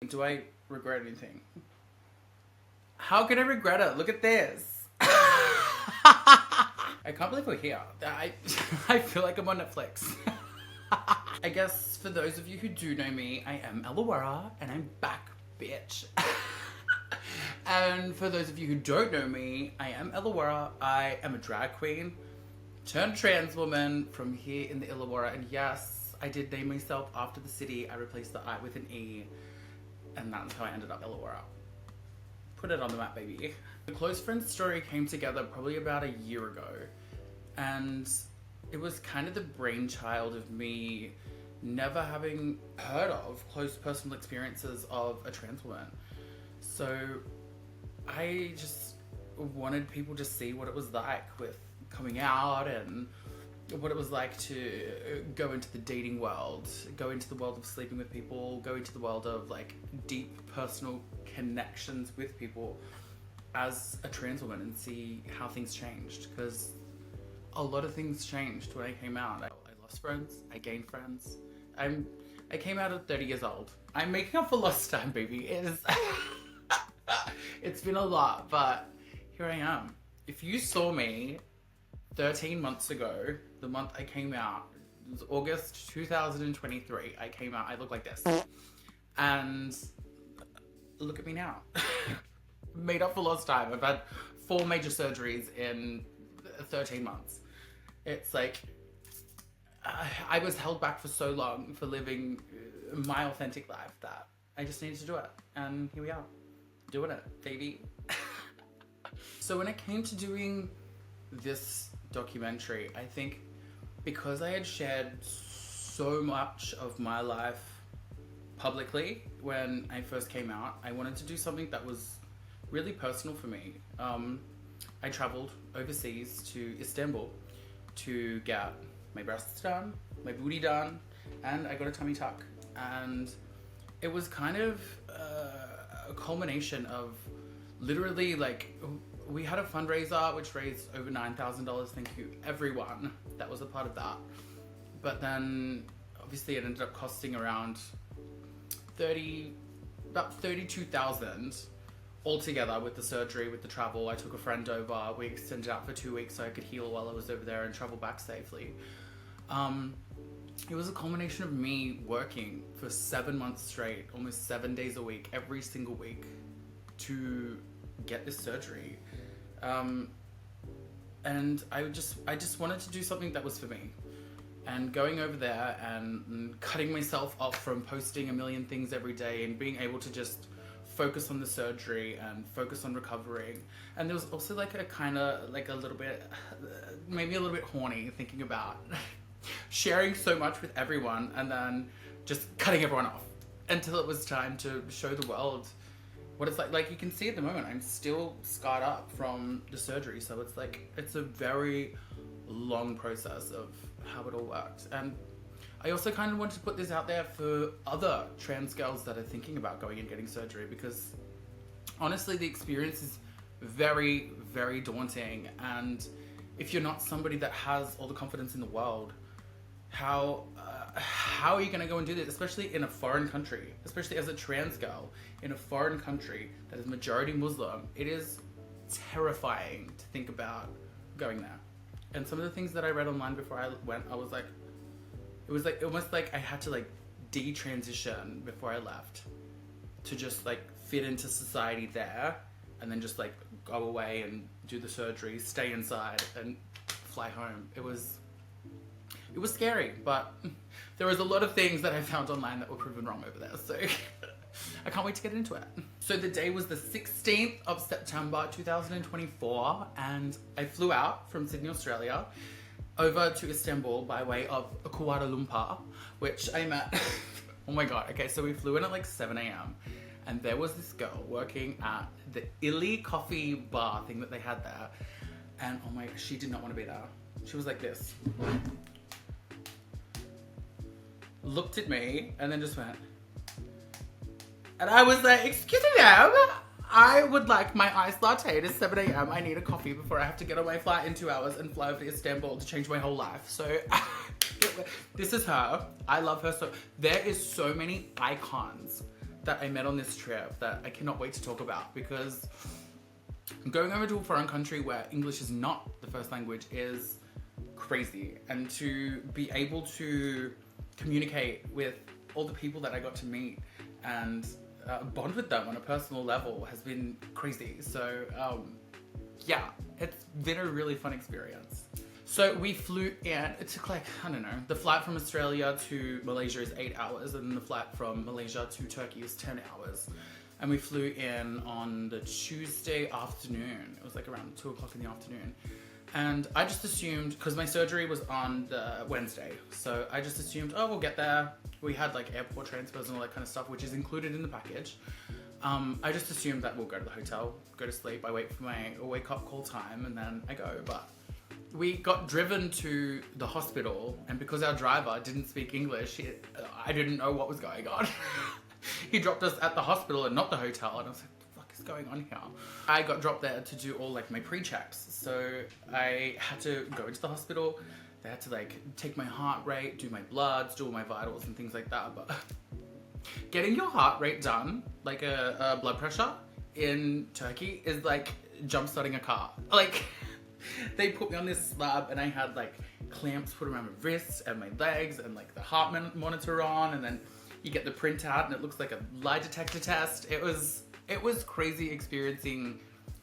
Do I regret anything? How can I regret it? Look at this. I can't believe we're here. I feel like I'm on Netflix. I guess for those of you who do know me, I am Ellawarra and I'm back, bitch. And for those of you who don't know me, I am Ellawarra. I am a drag queen turned trans woman from here in the Illawarra. And yes, I did name myself after the city. I replaced the I with an E. And that's how I ended up Ellawarra. Put it on the map, baby. The Close Friends story came together probably about a year ago. And it was kind of the brainchild of me never having heard of close personal experiences of a trans woman. So I just wanted people to see what it was like with coming out and what it was like to go into the dating world, go into the world of sleeping with people, go into the world of like deep personal connections with people as a trans woman and see how things changed, because a lot of things changed when I came out. I lost friends, I gained friends. I came out at 30 years old. I'm making up for lost time, baby. It's been a lot, but here I am. If you saw me 13 months ago, the month I came out, it was August 2023, I came out, I look like this. And look at me now. Made up for lost time. I've had 4 major surgeries in 13 months. It's like, I was held back for so long for living my authentic life that I just needed to do it. And here we are, doing it, baby. So when it came to doing this documentary, I think because I had shared so much of my life publicly when I first came out, I wanted to do something that was really personal for me. I traveled overseas to Istanbul to get my breasts done, my booty done, and I got a tummy tuck. And it was kind of a culmination of literally, like, we had a fundraiser which raised over $9,000. Thank you everyone that was a part of that. But then obviously it ended up costing around about 32,000 altogether with the surgery, with the travel. I took a friend over, we extended out for 2 weeks so I could heal while I was over there and travel back safely. It was a culmination of me working for 7 months straight, almost 7 days a week, every single week, to get this surgery. And I just wanted to do something that was for me. And going over there and cutting myself off from posting a million things every day and being able to just focus on the surgery and focus on recovering. And there was also like a kind of like a little bit, maybe a little bit horny, thinking about sharing so much with everyone and then just cutting everyone off until it was time to show the world what it's like. Like you can see at the moment, I'm still scarred up from the surgery. So it's like, it's a very long process of how it all worked. And I also kind of wanted to put this out there for other trans girls that are thinking about going and getting surgery, because honestly, the experience is very, very daunting. And if you're not somebody that has all the confidence in the world, how are you going to go and do this, especially in a foreign country, especially as a trans girl in a foreign country that is majority Muslim? It is terrifying to think about going there. And some of the things that I read online before I went, I was like, it was like almost like I had to like detransition before I left to just like fit into society there, and then just like go away and do the surgery, stay inside and fly home. It was scary, but there was a lot of things that I found online that were proven wrong over there. So I can't wait to get into it. So the day was the 16th of September 2024, and I flew out from Sydney, Australia, over to Istanbul by way of Kuala Lumpur, which I met. Oh my god. Okay, so we flew in at like 7 a.m. and there was this girl working at the Illy coffee bar thing that they had there. And oh my, she did not want to be there. She was like this. Looked at me and then just went. And I was like, excuse me ma'am, I would like my iced latte. It is 7 a.m. I need a coffee before I have to get on my flight in 2 hours and fly over to Istanbul to change my whole life. So this is her. I love her so. There is so many icons that I met on this trip that I cannot wait to talk about, because going over to a foreign country where English is not the first language is crazy. And to be able to communicate with all the people that I got to meet and bond with them on a personal level has been crazy. So yeah, it's been a really fun experience. So we flew in, it took like, I don't know, the flight from Australia to Malaysia is 8 hours, and then the flight from Malaysia to Turkey is 10 hours. And we flew in on the Tuesday afternoon. It was like around 2 o'clock in the afternoon. And I just assumed, because my surgery was on the Wednesday, so I just assumed, oh, we'll get there. We had like airport transfers and all that kind of stuff, which is included in the package. I just assumed that we'll go to the hotel, go to sleep, I wait for my wake up call time, and then I go. But we got driven to the hospital, and because our driver didn't speak English, I didn't know what was going on. He dropped us at the hospital and not the hotel, and I was like, what the fuck is going on here? I got dropped there to do all like my pre-checks, so I had to go into the hospital. They had to like take my heart rate, do my bloods, do all my vitals and things like that. But getting your heart rate done, like a blood pressure in Turkey, is like jump starting a car. Like, they put me on this slab and I had like clamps put around my wrists and my legs and like the heart monitor on, and then you get the printout and it looks like a lie detector test. It was crazy experiencing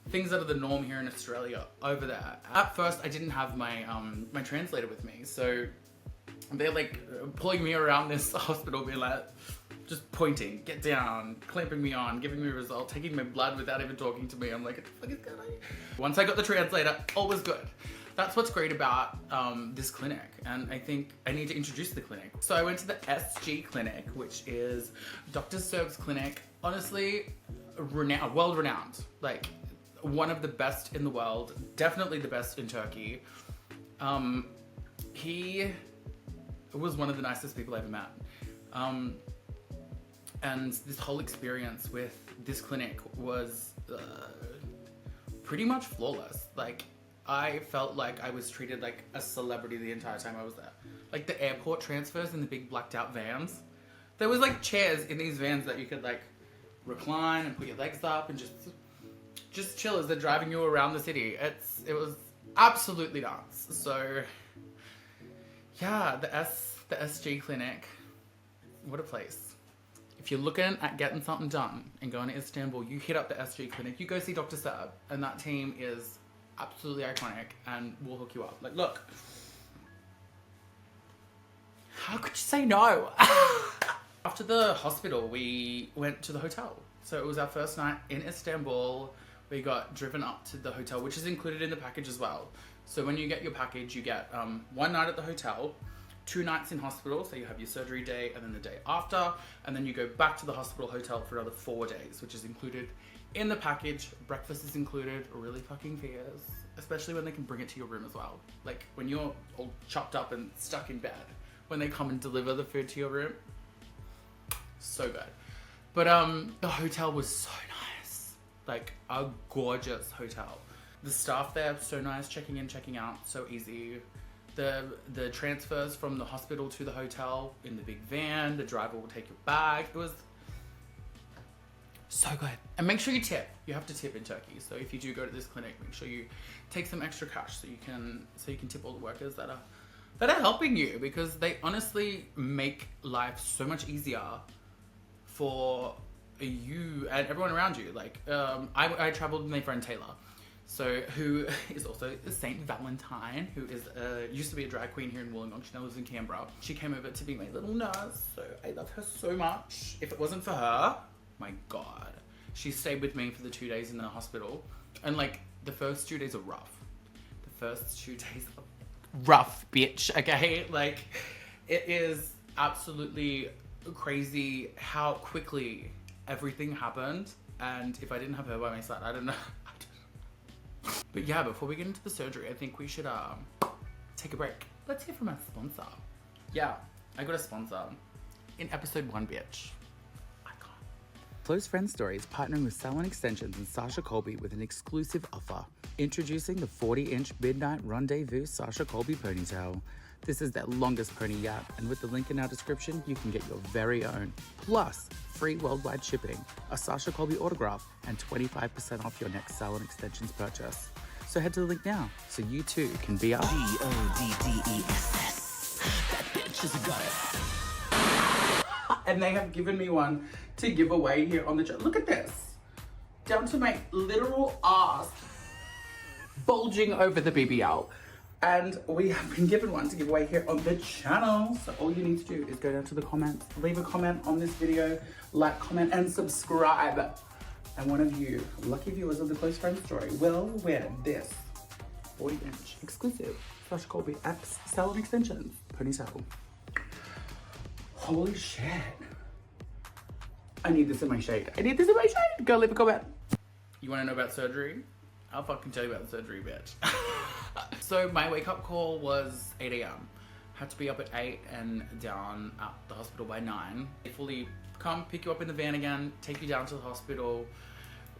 things that are the norm here in Australia over there. At first I didn't have my my translator with me, so they're like pulling me around this hospital, being like, just pointing, get down, clamping me on, giving me a result, taking my blood without even talking to me. I'm like, what the fuck is going on? Once I got the translator, all was good. That's what's great about this clinic, and I think I need to introduce the clinic. So I went to the SG clinic, which is Dr. Serb's clinic. Honestly, world renowned. Like, one of the best in the world, definitely the best in Turkey. He was one of the nicest people I ever met. And this whole experience with this clinic was pretty much flawless. Like, I felt like I was treated like a celebrity the entire time I was there. Like the airport transfers in the big blacked out vans. There was like chairs in these vans that you could like recline and put your legs up and just chill as they're driving you around the city. It was absolutely nuts. So yeah, the SG clinic, what a place. If you're looking at getting something done and going to Istanbul, you hit up the SG clinic, you go see Dr. Serb, and that team is absolutely iconic and will hook you up. Like, look, how could you say no? After the hospital, we went to the hotel. So it was our first night in Istanbul. We got driven up to the hotel, which is included in the package as well. So when you get your package, you get 1 night at the hotel, 2 nights in hospital, so you have your surgery day and then the day after, and then you go back to the hospital hotel for another 4 days, which is included in the package. Breakfast is included, really fucking fierce, especially when they can bring it to your room as well. Like when you're all chopped up and stuck in bed, when they come and deliver the food to your room, so good. But the hotel was so nice, like a gorgeous hotel. The staff there, so nice, checking in, checking out, so easy. The transfers from the hospital to the hotel in the big van, the driver will take your bag. It was so good. And make sure you tip. You have to tip in Turkey. So if you do go to this clinic, make sure you take some extra cash so you can tip all the workers that are helping you, because they honestly make life so much easier for you and everyone around you. Like I traveled with my friend Taylor, so who is also Saint Valentine, who is used to be a drag queen here in Wollongong. She now lives in Canberra. She came over to be my little nurse, so I love her so much. If it wasn't for her, my God, she stayed with me for the 2 days in the hospital, and like the first 2 days are rough. The first 2 days are rough, bitch. Okay, like it is absolutely crazy how quickly everything happened, and if I didn't have her by my side, I don't know. But yeah, before we get into the surgery, I think we should take a break. Let's hear from our sponsor. Yeah, I got a sponsor in episode 1, bitch. Icon. Close Friend Stories partnering with Salon Extensions and Sasha Colby with an exclusive offer. Introducing the 40-inch Midnight Rendezvous Sasha Colby ponytail. This is their longest pony yet, and with the link in our description, you can get your very own. Plus, free worldwide shipping, a Sasha Colby autograph, and 25% off your next salon extensions purchase. So head to the link now, so you too can be our Goddess. That bitch is a goddess. And they have given me one to give away here on the channel. Look at this. Down to my literal ass, bulging over the BBL. And we have been given one to give away here on the channel. So all you need to do is go down to the comments, leave a comment on this video, like, comment, and subscribe. And one of you lucky viewers of the Close Friends Story will win this 40-inch exclusive Sasha Colby X Salon Extensions ponytail. Holy shit. I need this in my shade. I need this in my shade. Go leave a comment. You want to know about surgery? I'll fucking tell you about the surgery, bitch. So my wake up call was 8 a.m. Had to be up at 8 and down at the hospital by 9. They fully come pick you up in the van again, take you down to the hospital,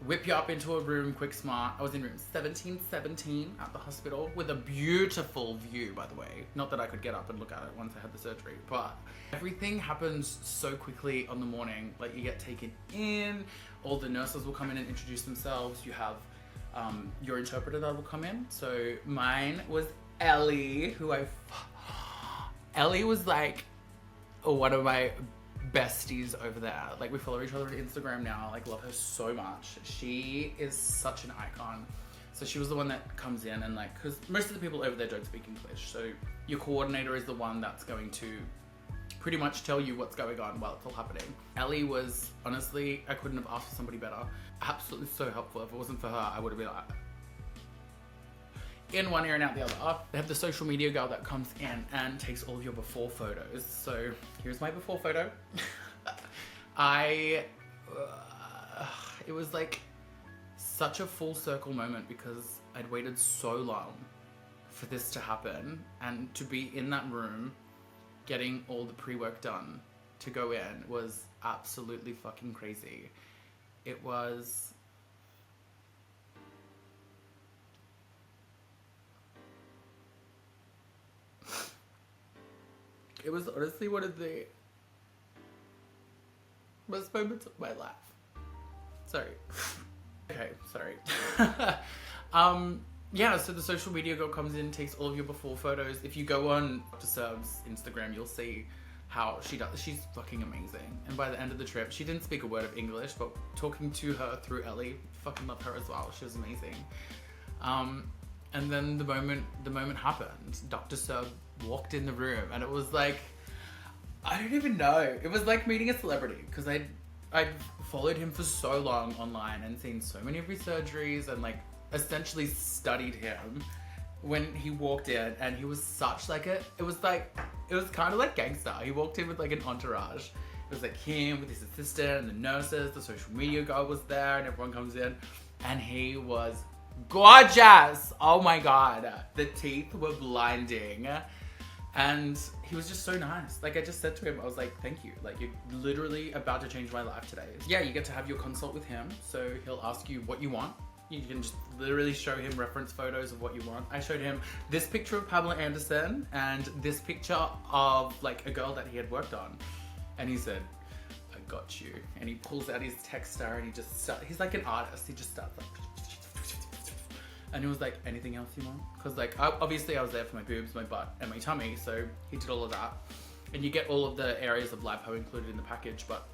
whip you up into a room quick smart. I was in room 1717 at the hospital with a beautiful view, by the way. Not that I could get up and look at it once I had the surgery, but everything happens so quickly on the morning. Like, you get taken in, all the nurses will come in and introduce themselves. You have your interpreter that will come in. So mine was Ellie, Ellie was like one of my besties over there. Like, we follow each other on Instagram now. Like, love her so much. She is such an icon. So she was the one that comes in and, like, because most of the people over there don't speak English, so your coordinator is the one that's going to pretty much tell you what's going on while it's all happening. Ellie was, honestly, I couldn't have asked for somebody better. Absolutely so helpful. If it wasn't for her, I would have been like in one ear and out the other. They have the social media girl that comes in and takes all of your before photos. So here's my before photo. It was like such a full circle moment because I'd waited so long for this to happen, and to be in that room getting all the pre-work done to go in was absolutely fucking crazy. It was honestly one of the best moments of my life. Sorry. Okay, sorry. Yeah, so the social media girl comes in, takes all of your before photos. If you go on Dr. Serb's Instagram, you'll see how she does. She's fucking amazing. And by the end of the trip, she didn't speak a word of English, but talking to her through Ellie, fucking love her as well. She was amazing. And then the moment happened, Dr. Serb walked in the room, and it was like, I don't even know. It was like meeting a celebrity, because I'd followed him for so long online and seen so many of his surgeries and, like, essentially studied him. When he walked in, and he was such like it was kind of like gangster. He walked in with like an entourage. It was like him with his assistant and the nurses, the social media guy was there, and everyone comes in, and he was gorgeous. Oh my god, the teeth were blinding, and he was just so nice. Like, I just said to him, I was like, thank you, like, you're literally about to change my life today. Yeah, you get to have your consult with him, so he'll ask you what you want. You can just literally show him reference photos of what you want. I showed him this picture of Pamela Anderson and this picture of, like, a girl that he had worked on, and he said, I got you. And he pulls out his texter and he's like an artist. He just starts like, and he was like, anything else you want? Because, like, obviously I was there for my boobs, my butt, and my tummy, so he did all of that. And you get all of the areas of lipo included in the package, but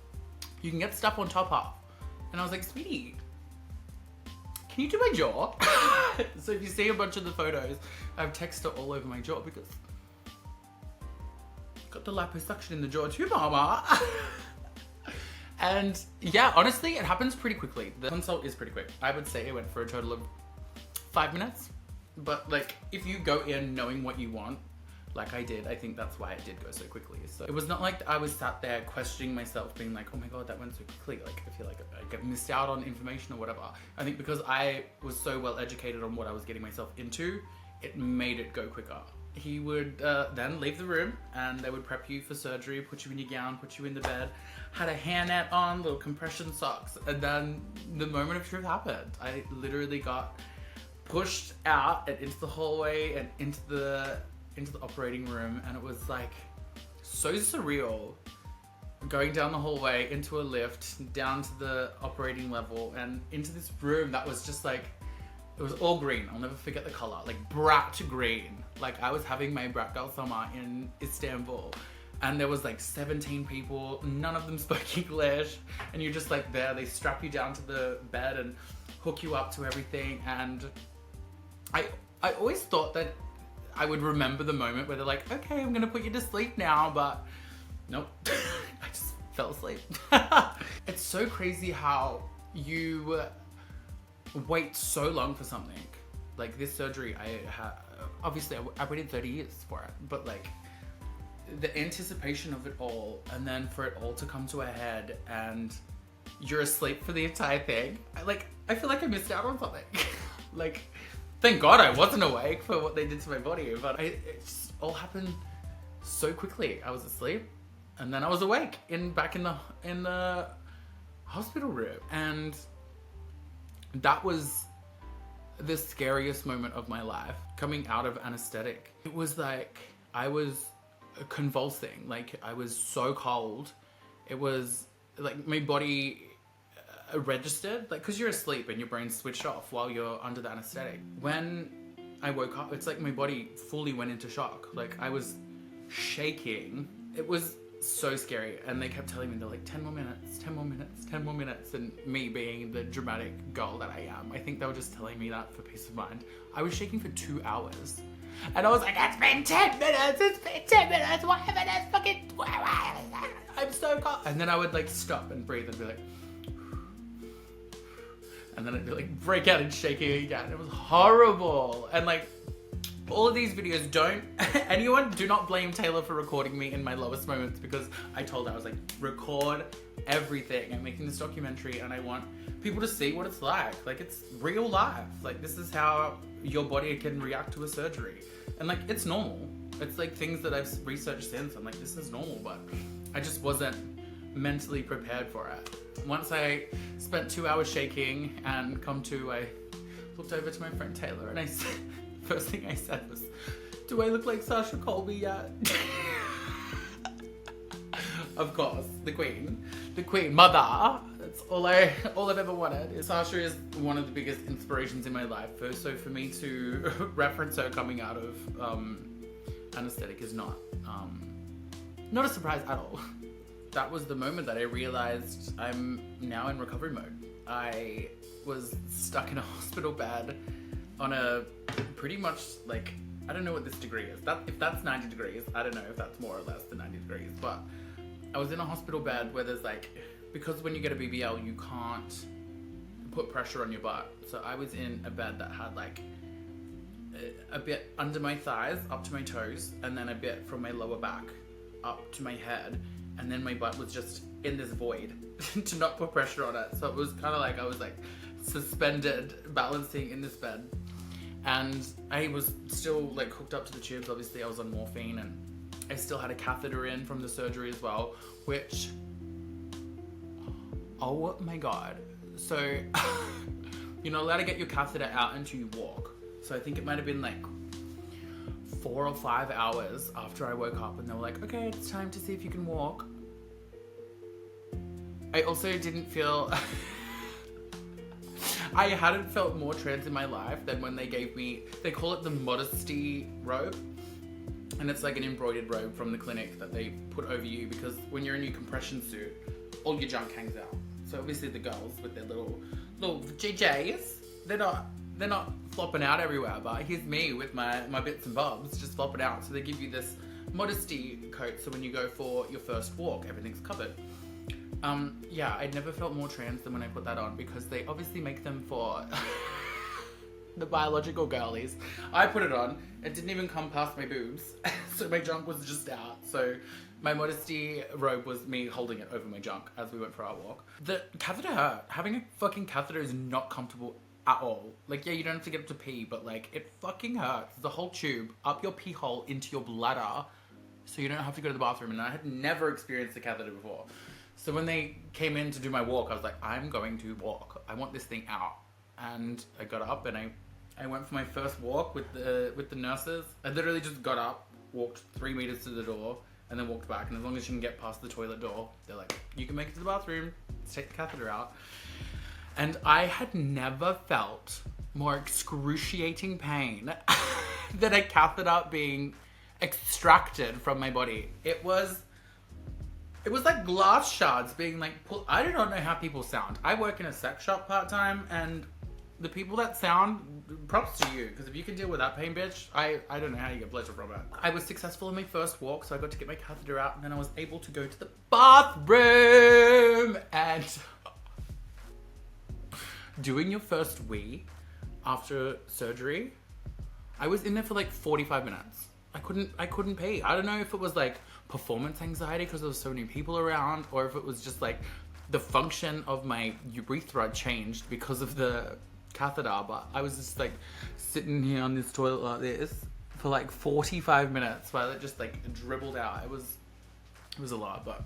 you can get stuff on top half. And I was like, sweetie, can you do my jaw? So if you see a bunch of the photos, I have texture all over my jaw because I've got the liposuction in the jaw too, mama. And yeah, honestly, it happens pretty quickly. The consult is pretty quick. I would say it went for a total of 5 minutes. But, like, if you go in knowing what you want, like I did, I think that's why it did go so quickly. So it was not like I was sat there questioning myself, being like, oh my god, that went so quickly. Like, I feel like I missed out on information or whatever. I think because I was so well educated on what I was getting myself into, it made it go quicker. He would then leave the room, and they would prep you for surgery, put you in your gown, put you in the bed, had a hairnet on, little compression socks, and then the moment of truth happened. I literally got pushed out and into the hallway and into the into the operating room, and it was like so surreal. Going down the hallway into a lift, down to the operating level, and into this room that was just like, it was all green. I'll never forget the color, like brat green. Like I was having my brat girl summer in Istanbul, and there was like 17 people, none of them spoke English, and you're just like there, they strap you down to the bed and hook you up to everything. And I always thought that I would remember the moment where they're like, okay, I'm gonna put you to sleep now, but nope. I just fell asleep. It's so crazy how you wait so long for something. Like this surgery, obviously I waited 30 years for it, but like the anticipation of it all, and then for it all to come to a head and you're asleep for the entire thing. I feel like I missed out on something. Like, thank God I wasn't awake for what they did to my body, but it just all happened so quickly. I was asleep, and then I was awake back in the hospital room, and that was the scariest moment of my life, coming out of anesthetic. It was like I was convulsing, like I was so cold. It was like my body registered, like, because you're asleep and your brain's switched off while you're under the anesthetic. When I woke up, it's like my body fully went into shock. Like I was shaking. It was so scary, and they kept telling me, they're like, 10 more minutes, 10 more minutes, 10 more minutes, and me being the dramatic girl that I am, I think they were just telling me that for peace of mind. I was shaking for 2 hours, and I was like, it's been 10 minutes, it's been 10 minutes, why haven't I fucking, I'm so cold. And then I would like stop and breathe and be like, and then I'd be like, break out and shaking again. It was horrible. And like, all of these videos do not blame Taylor for recording me in my lowest moments, because I told her, I was like, record everything. I'm making this documentary and I want people to see what it's like. Like, it's real life. Like, this is how your body can react to a surgery. And like, it's normal. It's like things that I've researched since. I'm like, this is normal, but I just wasn't mentally prepared for it. Once I spent 2 hours shaking and I looked over to my friend Taylor and I said, first thing I said was, do I look like Sasha Colby yet? Of course, the queen, mother. That's all I've ever wanted. Sasha is one of the biggest inspirations in my life. So for me to reference her coming out of anesthetic is not a surprise at all. That was the moment that I realized I'm now in recovery mode. I was stuck in a hospital bed on a pretty much, like, I don't know what this degree is. If that's 90 degrees, I don't know if that's more or less than 90 degrees, but I was in a hospital bed where there's like, because when you get a BBL, you can't put pressure on your butt. So I was in a bed that had like a bit under my thighs up to my toes, and then a bit from my lower back up to my head, and then my butt was just in this void to not put pressure on it. So it was kind of like I was like suspended, balancing in this bed. And I was still like hooked up to the tubes. Obviously I was on morphine, and I still had a catheter in from the surgery as well, which, oh my God. So you're not allowed to get your catheter out until you walk. So I think it might've been like 4 or 5 hours after I woke up, and they were like, okay, it's time to see if you can walk. I also didn't feel, I hadn't felt more trans in my life than when they gave me, they call it the modesty robe. And it's like an embroidered robe from the clinic that they put over you, because when you're in your compression suit, all your junk hangs out. So obviously the girls with their little JJs, they're not flopping out everywhere, but here's me with my bits and bobs just flopping out. So they give you this modesty coat, so when you go for your first walk, everything's covered. Yeah, I'd never felt more trans than when I put that on, because they obviously make them for the biological girlies. I put it on, it didn't even come past my boobs, so my junk was just out. So my modesty robe was me holding it over my junk as we went for our walk. The catheter hurt. Having a fucking catheter is not comfortable at all. Like, yeah, you don't have to get up to pee, but like, it fucking hurts. The whole tube up your pee hole into your bladder, so you don't have to go to the bathroom. And I had never experienced a catheter before. So when they came in to do my walk, I was like, I'm going to walk. I want this thing out. And I got up and I I went for my first walk with the nurses. I literally just got up, walked 3 meters to the door, and then walked back. And as long as you can get past the toilet door, they're like, you can make it to the bathroom, let's take the catheter out. And I had never felt more excruciating pain than a catheter being extracted from my body. It was like glass shards being like pulled. I do not know how people sound. I work in a sex shop part-time, and the people that sound, props to you, because if you can deal with that pain, bitch, I don't know how you get pleasure from it. I was successful in my first walk, so I got to get my catheter out, and then I was able to go to the bathroom. And doing your first wee after surgery, I was in there for like 45 minutes. I couldn't pee. I don't know if it was like performance anxiety because there was so many people around, or if it was just like the function of my urethra changed because of the catheter, but I was just like sitting here on this toilet like this for like 45 minutes while it just like dribbled out. It was a lot, but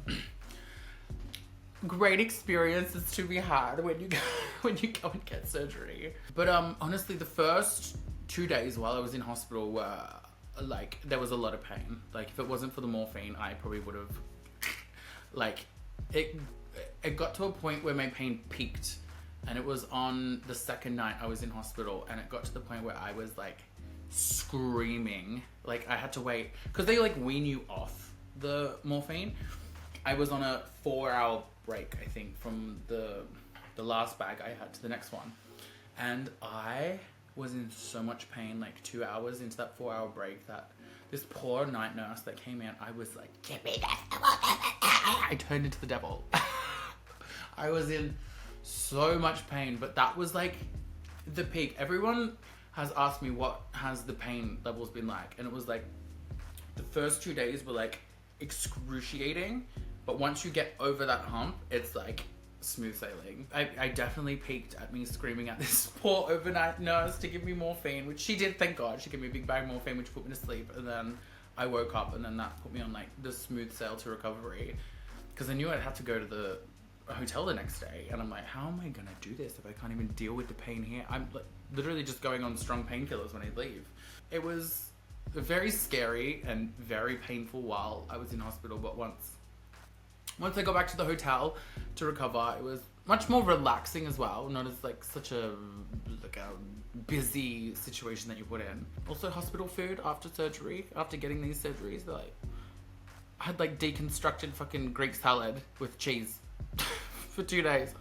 great experiences to be had when you go and get surgery. But honestly, the first 2 days while I was in hospital were like, there was a lot of pain. Like, if it wasn't for the morphine, I probably would have, like, it got to a point where my pain peaked, and it was on the second night I was in hospital, and it got to the point where I was like screaming. Like, I had to wait because they like wean you off the morphine. I was on a 4-hour break, I think, from the last bag I had to the next one, and I was in so much pain like 2 hours into that 4-hour break that this poor night nurse that came in, I was like, give me this, I turned into the devil. I was in so much pain, but that was like the peak. Everyone has asked me what has the pain levels been like, and it was like the first 2 days were like excruciating, but once you get over that hump, it's like smooth sailing. I definitely peaked at me screaming at this poor overnight nurse to give me morphine, which she did, thank God. She gave me a big bag of morphine, which put me to sleep, and then I woke up, and then that put me on like the smooth sail to recovery, because I knew I'd have to go to the hotel the next day, and I'm like, how am I gonna do this if I can't even deal with the pain here? I'm literally just going on strong painkillers when I leave. It was very scary and very painful while I was in hospital, but once I got back to the hotel to recover, it was much more relaxing as well, not as like such a busy situation that you put in. Also, hospital food after surgery, after getting these surgeries, I had like deconstructed fucking Greek salad with cheese for 2 days.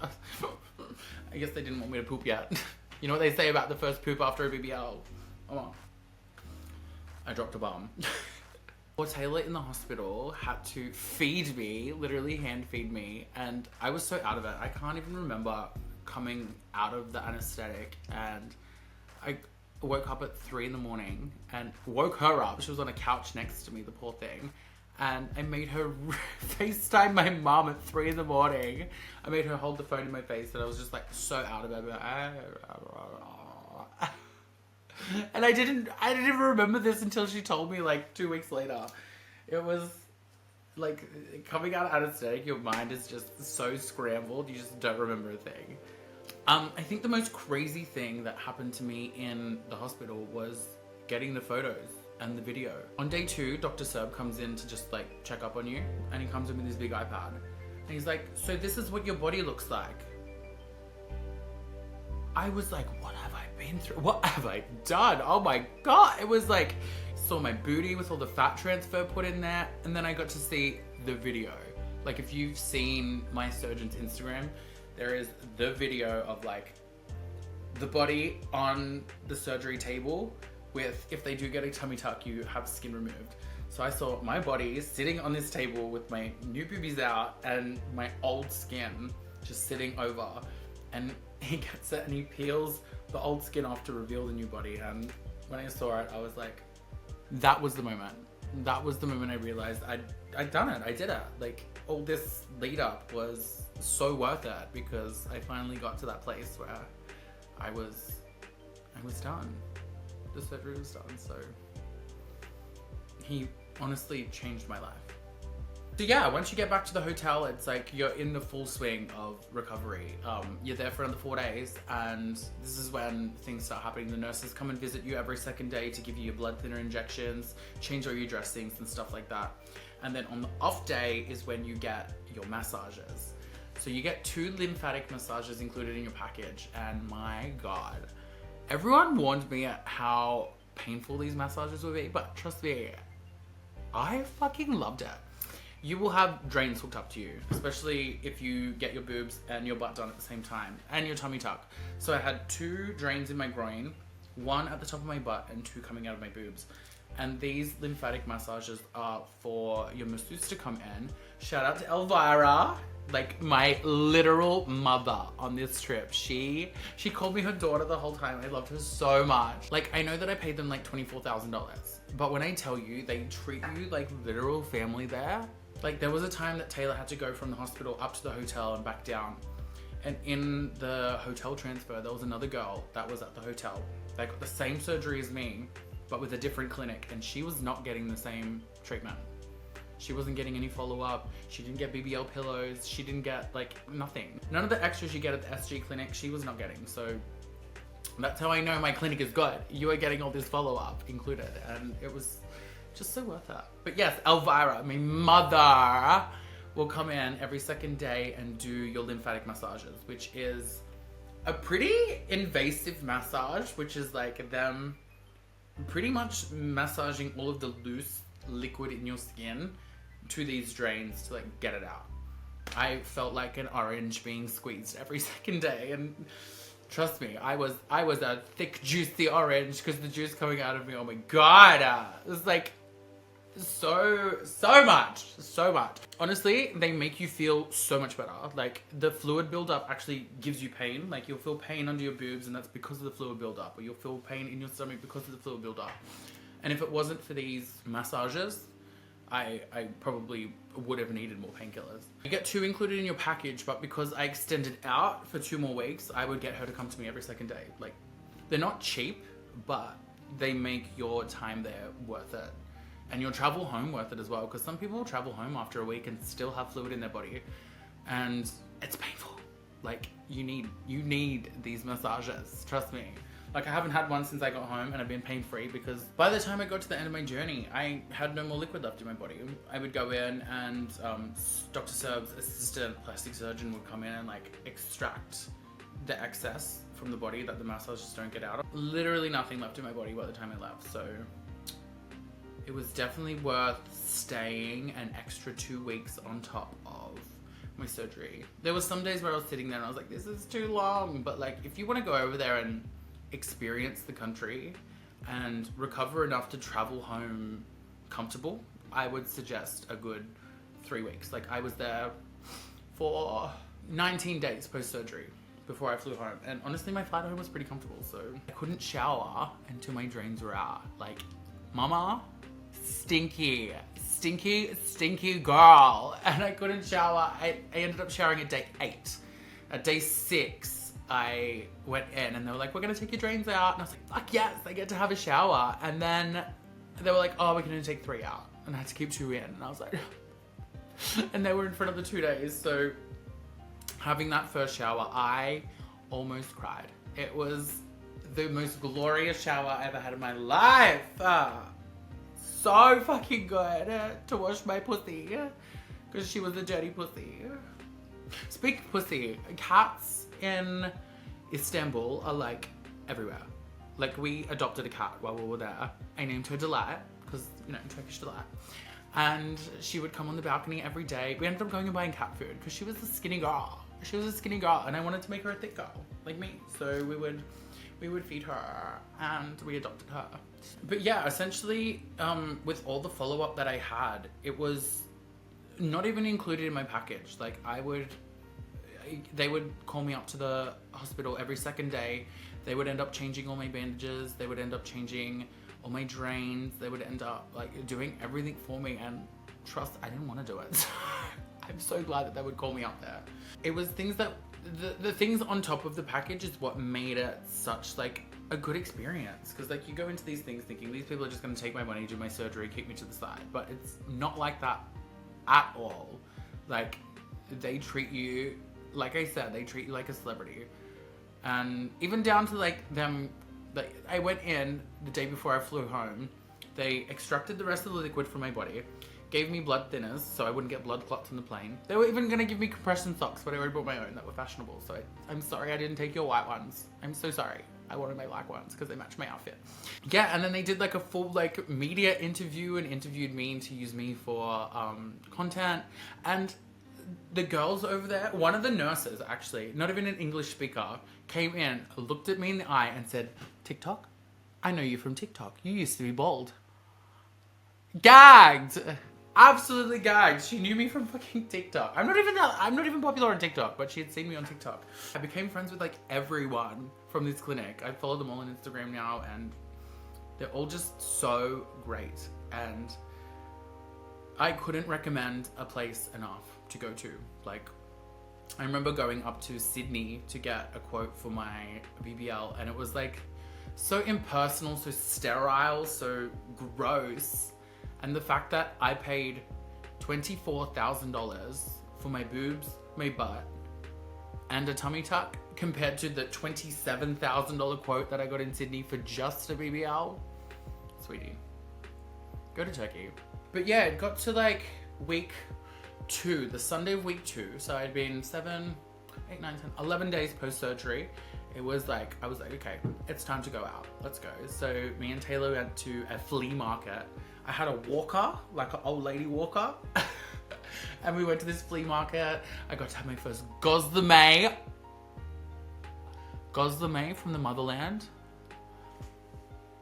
I guess they didn't want me to poop yet. You know what they say about the first poop after a BBL? Come on. I dropped a bomb. Poor Taylor in the hospital had to feed me, literally hand feed me, and I was so out of it. I can't even remember coming out of the anesthetic, and I woke up at 3 in the morning and woke her up. She was on a couch next to me, the poor thing, and I made her FaceTime my mom at 3 in the morning. I made her hold the phone in my face, and I was just like so out of it. And I didn't even remember this until she told me like 2 weeks later. It was like coming out of anesthetic, your mind is just so scrambled, you just don't remember a thing. I think the most crazy thing that happened to me in the hospital was getting the photos and the video. On day 2, Dr. Serb comes in to just like check up on you, and he comes in with his big iPad, and he's like, so this is what your body looks like. I was like, what have I been through? What have I done? Oh my God. It was like, saw my booty with all the fat transfer put in there. And then I got to see the video. Like, if you've seen my surgeon's Instagram, there is the video of like the body on the surgery table with, if they do get a tummy tuck, you have skin removed. So I saw my body sitting on this table with my new boobies out and my old skin just sitting over. And he gets it and he peels the old skin off to reveal the new body. And when I saw it, I was like, that was the moment. That was the moment I realized I'd done it. I did it. Like, all this lead up was so worth it, because I finally got to that place where I was done. The surgery was done. So he honestly changed my life. So yeah, once you get back to the hotel, it's like you're in the full swing of recovery. You're there for another 4 days, and this is when things start happening. The nurses come and visit you every second day to give you your blood thinner injections, change all your dressings and stuff like that. And then on the off day is when you get your massages. So you get 2 lymphatic massages included in your package, and my God, everyone warned me at how painful these massages would be, but trust me, I fucking loved it. You will have drains hooked up to you, especially if you get your boobs and your butt done at the same time, and your tummy tuck. So I had 2 drains in my groin, 1 at the top of my butt and 2 coming out of my boobs. And these lymphatic massages are for your masseuse to come in. Shout out to Ellawarra, like my literal mother on this trip. She called me her daughter the whole time. I loved her so much. Like, I know that I paid them like $24,000, but when I tell you, they treat you like literal family there. Like, there was a time that Taylor had to go from the hospital up to the hotel and back down. And in the hotel transfer, there was another girl that was at the hotel. They got the same surgery as me, but with a different clinic, and she was not getting the same treatment. She wasn't getting any follow-up. She didn't get BBL pillows. She didn't get, like, nothing. None of the extras you get at the SG clinic, she was not getting. So that's how I know my clinic is good. You are getting all this follow-up included, and it was just so worth it. But yes, Elvira, my mother, will come in every second day and do your lymphatic massages, which is a pretty invasive massage, which is like them pretty much massaging all of the loose liquid in your skin to these drains to like get it out. I felt like an orange being squeezed every second day, and trust me, I was a thick, juicy orange because the juice coming out of me, oh my God, it was like so much. Honestly, they make you feel so much better. Like, the fluid buildup actually gives you pain. Like, you'll feel pain under your boobs, and that's because of the fluid buildup, or you'll feel pain in your stomach because of the fluid buildup. And if it wasn't for these massages, I probably would have needed more painkillers. You get 2 included in your package, but because I extended out for 2 more weeks, I would get her to come to me every second day. Like, they're not cheap, but they make your time there worth it. And your travel home worth it as well, because some people travel home after a week and still have fluid in their body, and it's painful. Like, you need these massages, trust me. Like, I haven't had one since I got home, and I've been pain-free because by the time I got to the end of my journey, I had no more liquid left in my body. I would go in, and Dr. Serb's assistant plastic surgeon would come in and like extract the excess from the body that the massages don't get out of. Literally nothing left in my body by the time I left, so it was definitely worth staying an extra 2 weeks on top of my surgery. There was some days where I was sitting there and I was like, this is too long. But like, if you want to go over there and experience the country and recover enough to travel home comfortable, I would suggest a good 3 weeks. Like, I was there for 19 days post-surgery before I flew home. And honestly, my flight home was pretty comfortable. So I couldn't shower until my drains were out. Like, mama, stinky girl. And I couldn't shower. I ended up showering at day 8. At day 6, I went in and they were like, we're gonna take your drains out. And I was like, fuck yes, I get to have a shower. And then they were like, oh, we're gonna take 3 out. And I had to keep 2 in. And I was like, and they were in for another 2 days. So having that first shower, I almost cried. It was the most glorious shower I ever had in my life. So fucking good to wash my pussy, because she was a dirty pussy. Speaking of pussy, cats in Istanbul are like everywhere. Like, we adopted a cat while we were there. I named her Delight, because, you know, Turkish Delight. And she would come on the balcony every day. We ended up going and buying cat food because she was a skinny girl. She was a skinny girl, and I wanted to make her a thick girl, like me. So we would feed her, and we adopted her. But yeah, essentially, with all the follow-up that I had, it was not even included in my package. Like, they would call me up to the hospital every second day. They would end up changing all my bandages. They would end up changing all my drains. They would end up like doing everything for me, and trust, I didn't want to do it. I'm so glad that they would call me up there. It was things that, the things on top of the package is what made it such like a good experience. Because like, you go into these things thinking these people are just going to take my money, do my surgery, keep me to the side. But it's not like that at all. Like, they treat you, like I said, they treat you like a celebrity. And even down to like them, like, I went in the day before I flew home, they extracted the rest of the liquid from my body, gave me blood thinners so I wouldn't get blood clots on the plane. They were even gonna give me compression socks, but I already bought my own that were fashionable, so I'm sorry I didn't take your white ones. I'm so sorry. I wanted my black ones because they match my outfit. Yeah, and then they did like a full like media interview and interviewed me to use me for content. And the girls over there, one of the nurses actually, not even an English speaker, came in, looked at me in the eye and said, "TikTok? I know you from TikTok. You used to be bald." Gagged! Absolutely gagged. She knew me from fucking TikTok. I'm not even popular on TikTok, but she had seen me on TikTok. I became friends with like everyone from this clinic. I follow them all on Instagram now, and they're all just so great. And I couldn't recommend a place enough to go to. Like, I remember going up to Sydney to get a quote for my BBL, and it was like so impersonal, so sterile, so gross. And the fact that I paid $24,000 for my boobs, my butt, and a tummy tuck compared to the $27,000 quote that I got in Sydney for just a BBL. Sweetie, go to Turkey. But yeah, it got to like week 2, the Sunday of week 2. So I'd been 7, 8, 9, 10, 11 days post-surgery. It was like, I was like, okay, it's time to go out. Let's go. So me and Taylor went to a flea market. I had a walker, like an old lady walker. And we went to this flea market. I got to have my first Guzey from the motherland.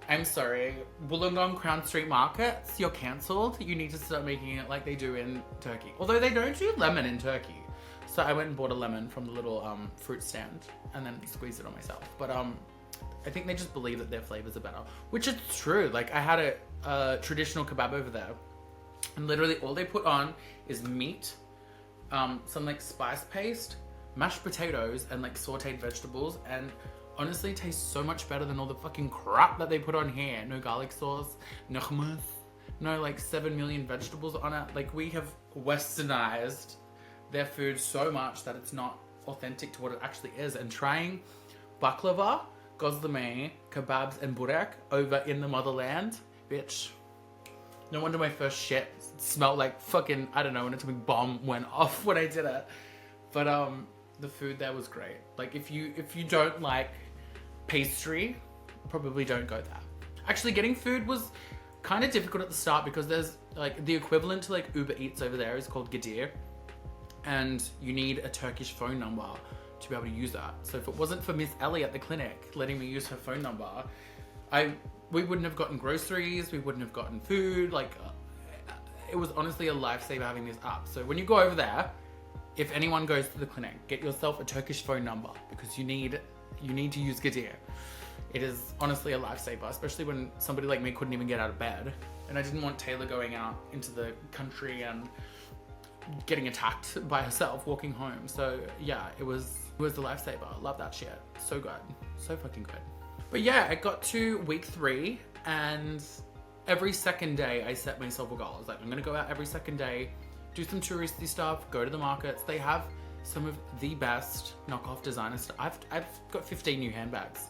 I'm sorry, Wollongong Crown Street markets, you're cancelled. You need to start making it like they do in Turkey. Although they don't do lemon in Turkey. So I went and bought a lemon from the little fruit stand and then squeezed it on myself. But I think they just believe that their flavors are better, which is true. Like, I had a traditional kebab over there, and literally all they put on is meat, some like spice paste, mashed potatoes, and like sauteed vegetables, and honestly tastes so much better than all the fucking crap that they put on here. No garlic sauce, no hummus, no like 7 million vegetables on it. Like, we have westernized their food so much that it's not authentic to what it actually is. And trying baklava, gozleme, kebabs, and burek over in the motherland, bitch. No wonder my first shit smelled like fucking, I don't know, an atomic bomb went off when I did it. But the food there was great. Like, if you don't like pastry, probably don't go there. Actually, getting food was kind of difficult at the start because there's like the equivalent to like Uber Eats over there is called Gadir, and you need a Turkish phone number to be able to use that. So if it wasn't for Miss Ellie at the clinic letting me use her phone number, we wouldn't have gotten groceries, we wouldn't have gotten food. Like, it was honestly a lifesaver having this app. So when you go over there, if anyone goes to the clinic, get yourself a Turkish phone number because you need to use Gadir. It is honestly a lifesaver, especially when somebody like me couldn't even get out of bed. And I didn't want Taylor going out into the country and getting attacked by herself walking home. So yeah, it was the lifesaver. Love that shit. So good. So fucking good. But yeah, I got to week 3, and every second day I set myself a goal. I was like, I'm gonna go out every second day, do some touristy stuff, go to the markets. They have some of the best knockoff designer stuff. I've got 15 new handbags.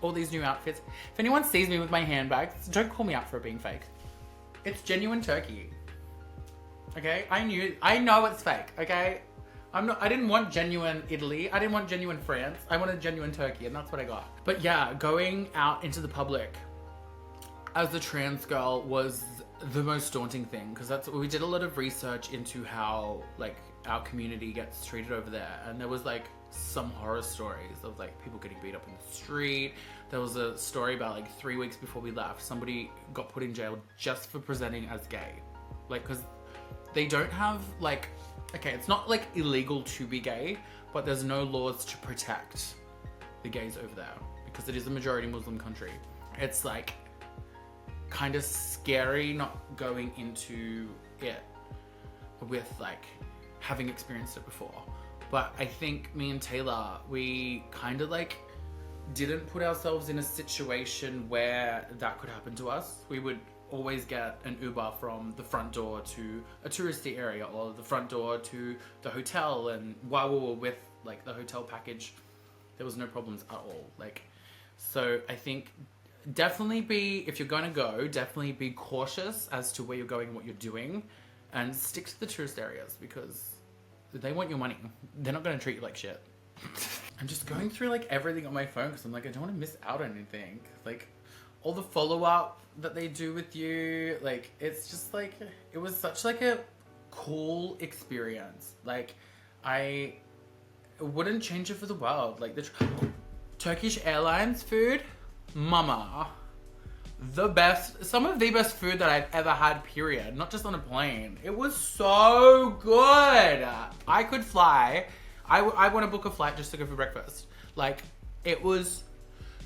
All these new outfits. If anyone sees me with my handbags, don't call me out for it being fake. It's genuine Turkey. Okay? I know it's fake, okay? I didn't want genuine Italy. I didn't want genuine France. I wanted genuine Turkey, and that's what I got. But yeah, going out into the public as a trans girl was the most daunting thing, because we did a lot of research into how like our community gets treated over there, and there was like some horror stories of like people getting beat up in the street. There was a story about like 3 weeks before we left, somebody got put in jail just for presenting as gay, like, because they don't have like, okay, it's not like illegal to be gay, but there's no laws to protect the gays over there because it is a majority Muslim country. It's like kind of scary not going into it with like having experienced it before. But I think me and Taylor, we kind of like didn't put ourselves in a situation where that could happen to us. We would always get an Uber from the front door to a touristy area or the front door to the hotel. And while we were with like the hotel package, there was no problems at all. Like, so I think definitely if you're going to go, definitely be cautious as to where you're going and what you're doing, and stick to the tourist areas because they want your money. They're not going to treat you like shit. I'm just going through like everything on my phone because I'm like, I don't want to miss out on anything. Like all the follow-up that they do with you, like it's just like, it was such like a cool experience. Like I wouldn't change it for the world. Like the Turkish Airlines food, mama, the best, some of the best food that I've ever had, period. Not just on a plane. It was so good. I could fly. I want to book a flight just to go for breakfast. Like, it was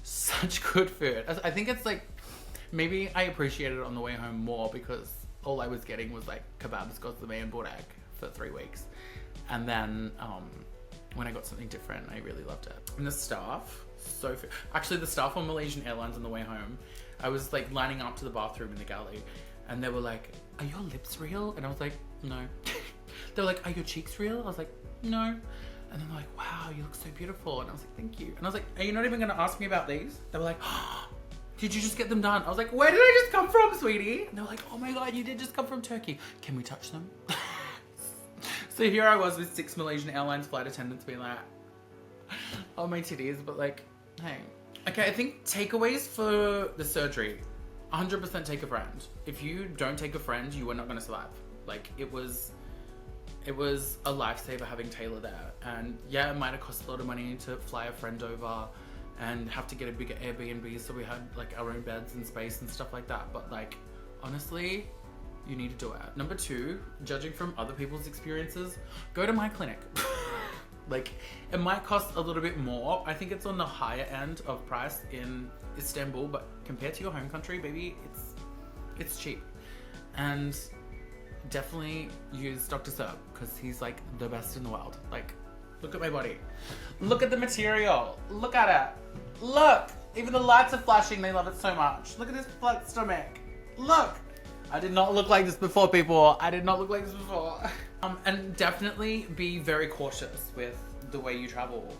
such good food. I think it's like, maybe I appreciated it on the way home more because all I was getting was like kebabs, gozleme and burek for 3 weeks. And then when I got something different, I really loved it. And the staff, so fair. Actually, the staff on Malaysian Airlines on the way home, I was like lining up to the bathroom in the galley and they were like, are your lips real? And I was like, no. They were like, are your cheeks real? I was like, no. And then they're like, wow, you look so beautiful. And I was like, thank you. And I was like, are you not even gonna ask me about these? They were like, oh, did you just get them done? I was like, where did I just come from, sweetie? And they were like, oh my God, you did just come from Turkey. Can we touch them? So here I was with 6 Malaysian Airlines flight attendants being like, oh my titties, but like, hey. Okay, I think takeaways for the surgery, 100% take a friend. If you don't take a friend, you are not gonna survive. Like it was a lifesaver having Taylor there. And yeah, it might have cost a lot of money to fly a friend over and have to get a bigger Airbnb so we had like our own beds and space and stuff like that. But like, honestly, you need to do it. Number 2, judging from other people's experiences, go to my clinic. Like, it might cost a little bit more. I think it's on the higher end of price in Istanbul, but compared to your home country, baby, it's cheap. And definitely use Dr. Serb because he's like the best in the world. Like, look at my body. Look at the material. Look at it. Look! Even the lights are flashing. They love it so much. Look at this flat stomach. Look! I did not look like this before, people. I did not look like this before. And definitely be very cautious with the way you travel.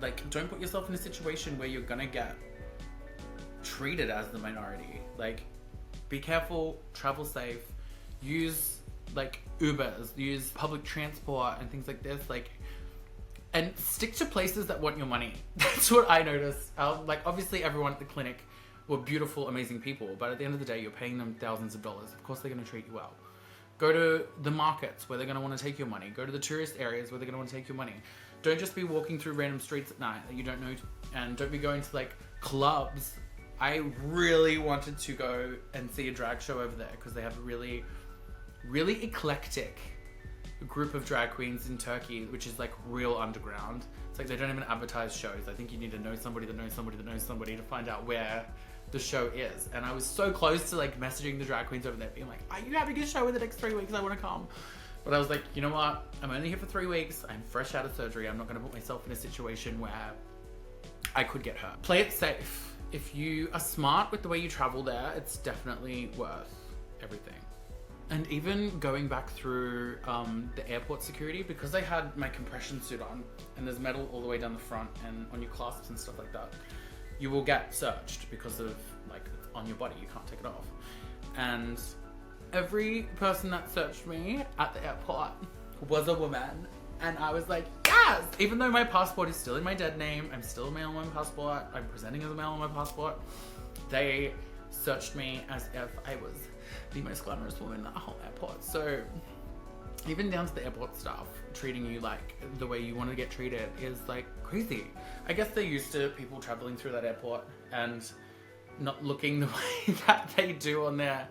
Like, don't put yourself in a situation where you're gonna get treated as the minority. Like, be careful, travel safe, use like Ubers, use public transport and things like this. Like, and stick to places that want your money. That's what I noticed. Like, obviously everyone at the clinic were beautiful, amazing people, but at the end of the day, you're paying them thousands of dollars. Of course, they're going to treat you well. Go to the markets where they're going to want to take your money. Go to the tourist areas where they're going to want to take your money. Don't just be walking through random streets at night that you don't know, and don't be going to like clubs. I really wanted to go and see a drag show over there because they have a really, really eclectic group of drag queens in Turkey, which is like real underground. It's like they don't even advertise shows. I think you need to know somebody that knows somebody that knows somebody to find out where the show is. And I was so close to like messaging the drag queens over there being like, are you having a show in the next 3 weeks? I want to come. But I was like, you know what? I'm only here for 3 weeks. I'm fresh out of surgery. I'm not going to put myself in a situation where I could get hurt. Play it safe. If you are smart with the way you travel there, it's definitely worth everything. And even going back through the airport security, because I had my compression suit on and there's metal all the way down the front and on your clasps and stuff like that, you will get searched because of like it's on your body, you can't take it off. And every person that searched me at the airport was a woman. And I was like, yes! Even though my passport is still in my dead name, I'm still a male on my passport, I'm presenting as a male on my passport, they searched me as if I was the most glamorous woman in that whole airport. So even down to the airport staff treating you like the way you want to get treated is like crazy. I guess they're used to people traveling through that airport and not looking the way that they do on their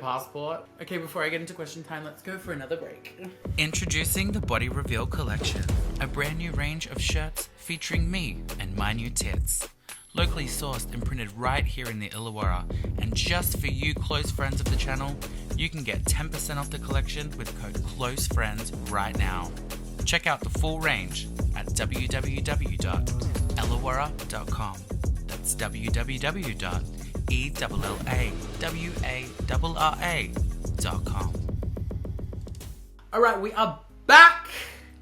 passport. Okay, before I get into question time, let's go for another break. Introducing the Body Reveal Collection, a brand new range of shirts featuring me and my new tits. Locally sourced and printed right here in the Illawarra, and just for you close friends of the channel, you can get 10% off the collection with code CLOSEFRIENDS right now. Check out the full range at www.ellawarra.com. That's www.ellawarra.com. ELLAWARRA.com. Alright, we are back!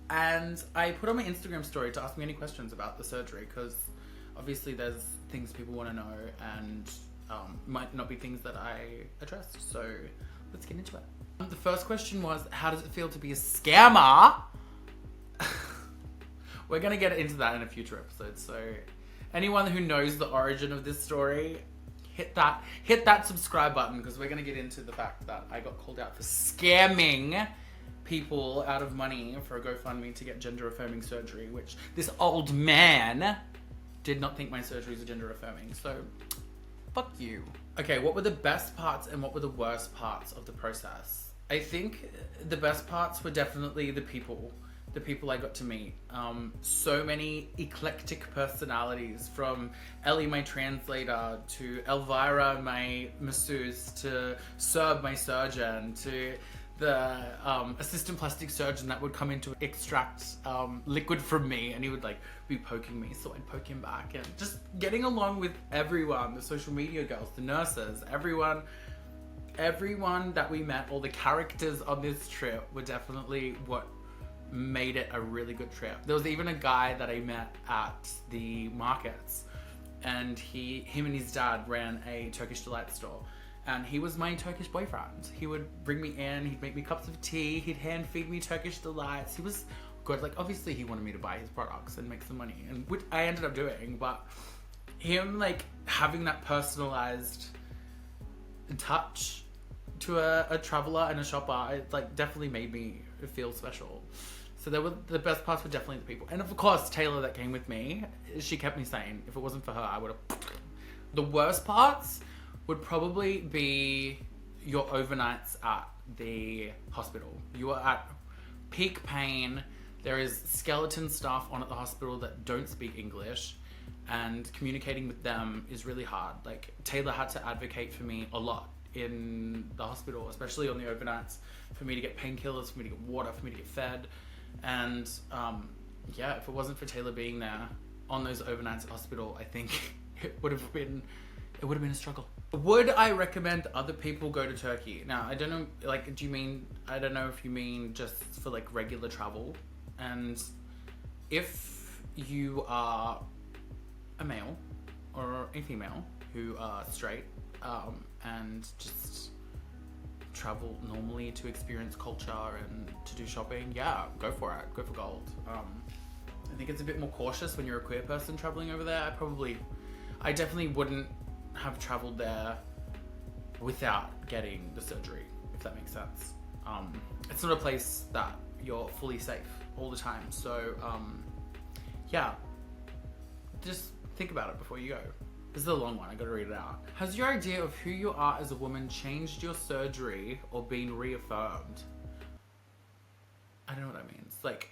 And I put on my Instagram story to ask me any questions about the surgery, because obviously there's things people want to know and might not be things that I addressed. So let's get into it. The first question was, how does it feel to be a scammer? We're going to get into that in a future episode. So anyone who knows the origin of this story, hit that subscribe button, because we're going to get into the fact that I got called out for scamming people out of money for a GoFundMe to get gender affirming surgery, which this old man did not think my surgeries are gender affirming. So fuck you. Okay, what were the best parts and what were the worst parts of the process? I think the best parts were definitely the people I got to meet. So many eclectic personalities, from Ellie, my translator, to Ellawarra, my masseuse, to Serb, my surgeon, to the assistant plastic surgeon that would come in to extract liquid from me, and he would like be poking me, so I'd poke him back, and just getting along with everyone, the social media girls, the nurses, everyone that we met, all the characters on this trip were definitely what made it a really good trip. There was even a guy that I met at the markets, and him and his dad ran a Turkish delight store, and he was my Turkish boyfriend. He would bring me in, he'd make me cups of tea, he'd hand feed me Turkish delights. He was good. Like, obviously he wanted me to buy his products and make some money, and which I ended up doing, but him like having that personalized touch to a traveler and a shopper, it like definitely made me feel special. So the best parts were definitely the people. And of course, Taylor that came with me, she kept me sane. If it wasn't for her, I would have... The worst parts would probably be your overnights at the hospital. You are at peak pain. There is skeleton staff on at the hospital that don't speak English, and communicating with them is really hard. Like, Taylor had to advocate for me a lot in the hospital, especially on the overnights, for me to get painkillers, for me to get water, for me to get fed. And yeah, if it wasn't for Taylor being there on those overnights at hospital, I think it would have been a struggle. Would I recommend other people go to Turkey? Now, I don't know, like, I don't know if you mean just for like regular travel. And if you are a male or a female who are straight and just travel normally to experience culture and to do shopping, yeah, go for it. Go for gold. I think it's a bit more cautious when you're a queer person traveling over there. I definitely wouldn't have traveled there without getting the surgery, if that makes sense. It's not a place that you're fully safe all the time. So yeah, just think about it before you go. This is a long one, I gotta read it out. Has your idea of who you are as a woman changed your surgery or been reaffirmed? I don't know what that means. Like,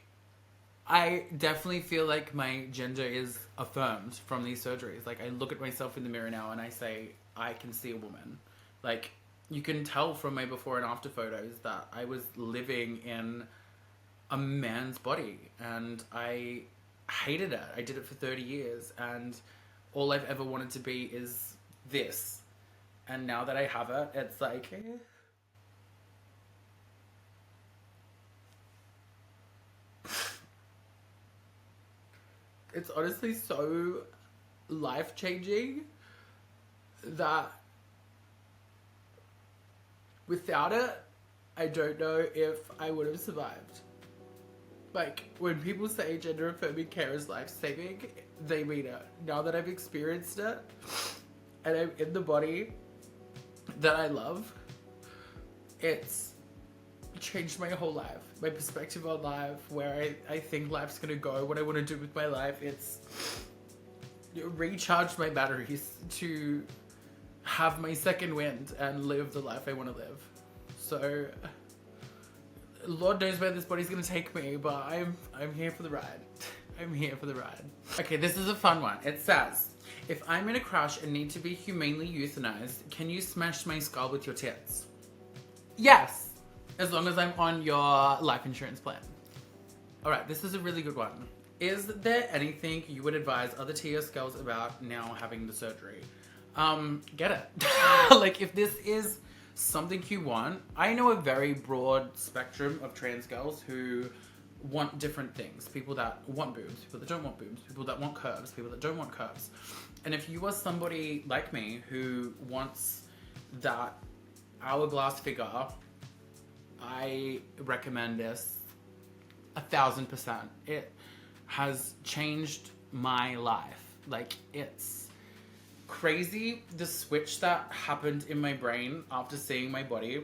I definitely feel like my gender is affirmed from these surgeries. Like, I look at myself in the mirror now and I say, I can see a woman. Like, you can tell from my before and after photos that I was living in a man's body, and I hated it. I did it for 30 years, and all I've ever wanted to be is this. And now that I have it, it's like... It's honestly so life-changing that without it, I don't know if I would have survived. Like, when people say gender affirming care is life-saving, they mean it. Now that I've experienced it, and I'm in the body that I love, it's changed my whole life. My perspective on life, where I think life's gonna go, what I want to do with my life. It's recharged my batteries to have my second wind and live the life I want to live. So... Lord knows where this body's gonna take me, but I'm here for the ride. I'm here for the ride. Okay, this is a fun one. It says, if I'm in a crash and need to be humanely euthanized, can you smash my skull with your tits? Yes, as long as I'm on your life insurance plan. All right, this is a really good one. Is there anything you would advise other TS girls about now having the surgery? get it. Like, if this is something you want, I know a very broad spectrum of trans girls who want different things. People that want boobs, people that don't want boobs, people that want curves, people that don't want curves. And if you are somebody like me who wants that hourglass figure, I recommend this 1000%. It has changed my life. Like, it's crazy the switch that happened in my brain after seeing my body.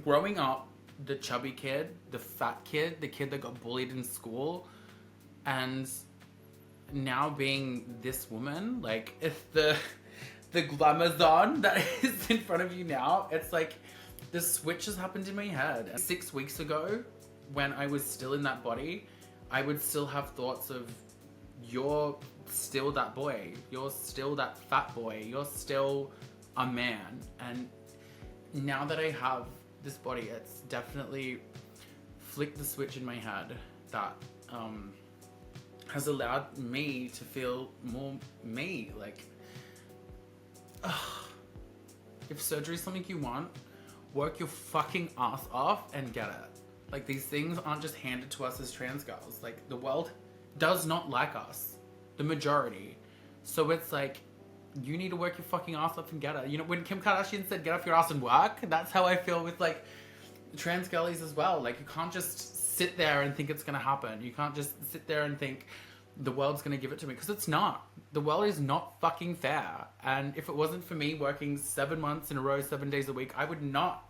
Growing up, the chubby kid, the fat kid, the kid that got bullied in school, and now being this woman, like, if the glamazon that is in front of you now, it's like the switch has happened in my head. 6 weeks ago, when I was still in that body, I would still have thoughts of, you're still that boy, you're still that fat boy, you're still a man. And now that I have this body, it's definitely flicked the switch in my head that has allowed me to feel more me. Like, if surgery is something you want, work your fucking ass off and get it. Like, these things aren't just handed to us as trans girls. Like, the world does not like us, the majority. So it's like, you need to work your fucking ass off and get it. You know, when Kim Kardashian said, get off your ass and work, that's how I feel with, like, trans girlies as well. Like, you can't just sit there and think it's gonna happen. You can't just sit there and think the world's gonna give it to me, because it's not. The world is not fucking fair. And if it wasn't for me working 7 months in a row, 7 days a week, I would not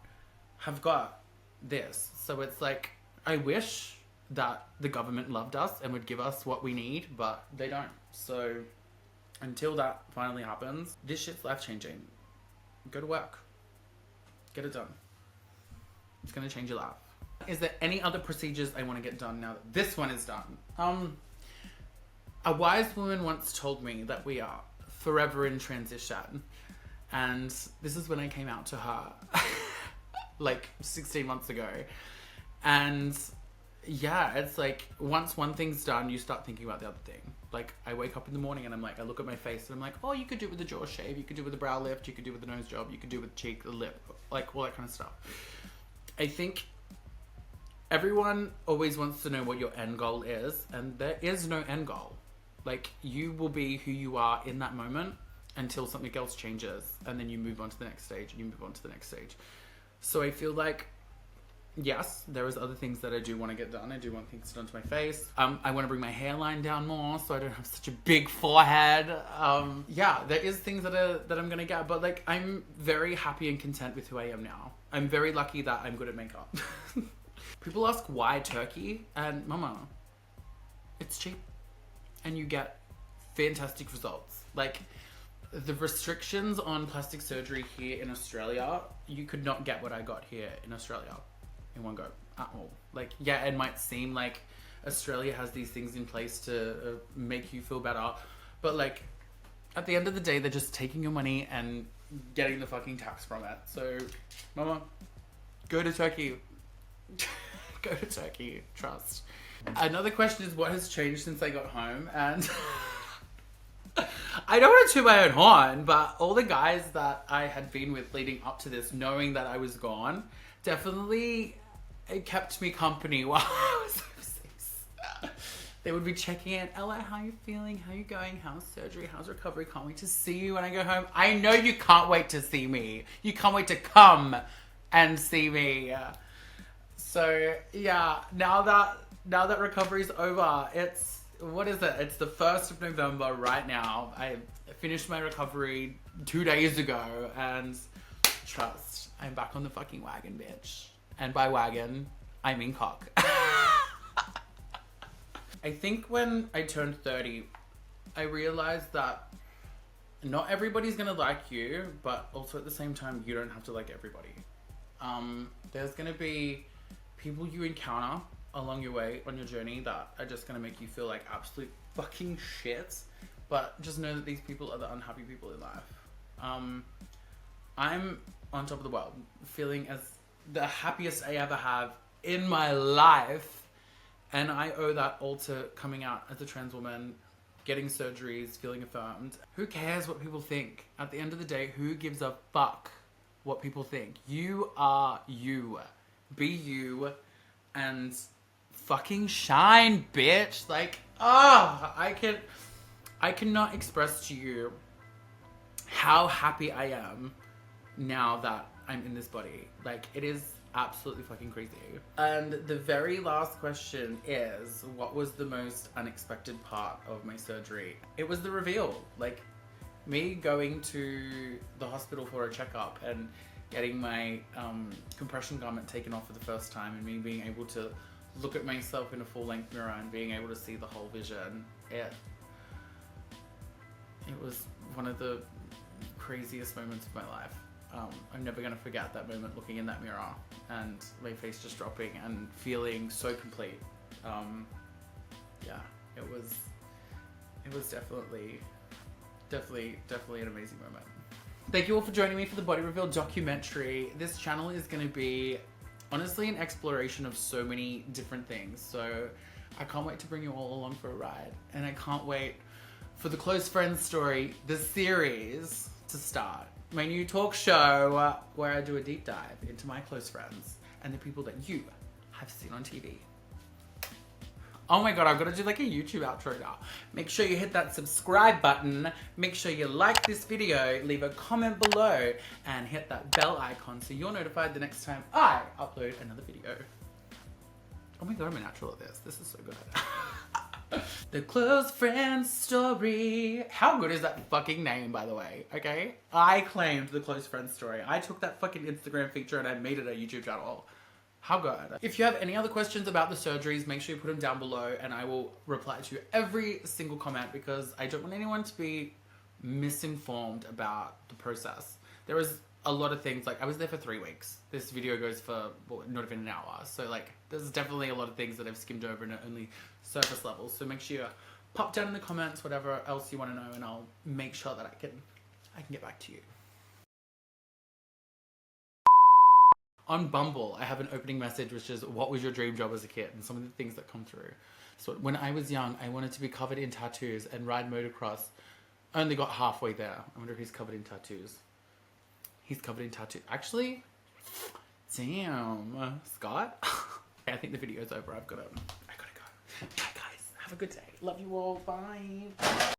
have got this. So it's like, I wish that the government loved us and would give us what we need, but they don't. So until that finally happens, this shit's life-changing. Go to work. Get it done. It's gonna change your life. Is there any other procedures I want to get done now that this one is done? A wise woman once told me that we are forever in transition. And this is when I came out to her like 16 months ago. And yeah, it's like, once one thing's done, you start thinking about the other thing. Like, I wake up in the morning and I'm like, I look at my face and I'm like, oh, you could do it with a jaw shave, you could do it with a brow lift, you could do it with a nose job, you could do it with cheek, the lip, like all that kind of stuff. I think everyone always wants to know what your end goal is, and there is no end goal. Like, you will be who you are in that moment until something else changes, and then you move on to the next stage, and you move on to the next stage. So I feel like, yes, there is other things that I do want to get done. I do want things done to my face. I want to bring my hairline down more so I don't have such a big forehead. Yeah, there is things that I'm going to get, but like, I'm very happy and content with who I am now. I'm very lucky that I'm good at makeup. People ask why Turkey, and mama, it's cheap and you get fantastic results. Like, the restrictions on plastic surgery here in Australia, you could not get what I got here in Australia in one go at all. Like, yeah, it might seem like Australia has these things in place to make you feel better, but like, at the end of the day, they're just taking your money and getting the fucking tax from it. So, mama, go to Turkey. Go to Turkey, trust. Another question is, what has changed since I got home? And I don't want to toot my own horn, but all the guys that I had been with leading up to this, knowing that I was gone, definitely it kept me company while I was overseas. They would be checking in. Ella, how are you feeling? How are you going? How's surgery? How's recovery? Can't wait to see you when I go home. I know you can't wait to see me. You can't wait to come and see me. So yeah, now that recovery's over, it's, what is it? It's the 1st of November right now. I finished my recovery 2 days ago, and trust, I'm back on the fucking wagon, bitch. And by wagon, I mean cock. I think when I turned 30, I realized that not everybody's gonna like you, but also at the same time, you don't have to like everybody. There's gonna be people you encounter along your way on your journey that are just gonna make you feel like absolute fucking shit, but just know that these people are the unhappy people in life. I'm on top of the world, feeling as the happiest I ever have in my life, and I owe that all to coming out as a trans woman, getting surgeries, feeling affirmed. Who cares what people think? At the end of the day, who gives a fuck what people think? You are you. Be you and fucking shine, bitch. Like, I cannot express to you how happy I am now that I'm in this body. Like, it is absolutely fucking crazy. And the very last question is, what was the most unexpected part of my surgery? It was the reveal. Like, me going to the hospital for a checkup and getting my compression garment taken off for the first time, and me being able to look at myself in a full-length mirror and being able to see the whole vision. It was one of the craziest moments of my life. I'm never gonna forget that moment, looking in that mirror and my face just dropping and feeling so complete. Yeah, it was definitely an amazing moment. Thank you all for joining me for the body reveal documentary. This channel is gonna be honestly an exploration of so many different things. So I can't wait to bring you all along for a ride, and I can't wait for the Close Friends story, the series, to start. My new talk show where I do a deep dive into my close friends and the people that you have seen on TV. Oh my god, I've got to do like a YouTube outro now. Make sure you hit that subscribe button. Make sure you like this video, leave a comment below, and hit that bell icon so you're notified the next time I upload another video. Oh my god, I'm a natural at this. This is so good. The Close Friends story. How good is that fucking name, by the way? Okay? I claimed the Close Friends story. I took that fucking Instagram feature and I made it a YouTube channel. How good. If you have any other questions about the surgeries, make sure you put them down below and I will reply to every single comment, because I don't want anyone to be misinformed about the process. There was a lot of things, like I was there for 3 weeks. This video goes for, well, not even an hour. So like, there's definitely a lot of things that I've skimmed over and are only surface level. So make sure you pop down in the comments whatever else you want to know, and I'll make sure that I can get back to you. On Bumble, I have an opening message which is, what was your dream job as a kid? And some of the things that come through. So when I was young, I wanted to be covered in tattoos and ride motocross. Only got halfway there. I wonder if he's covered in tattoos. He's covered in tattoos. Actually, damn, Scott. I think the video's over. I gotta go. Bye guys. Have a good day. Love you all. Bye.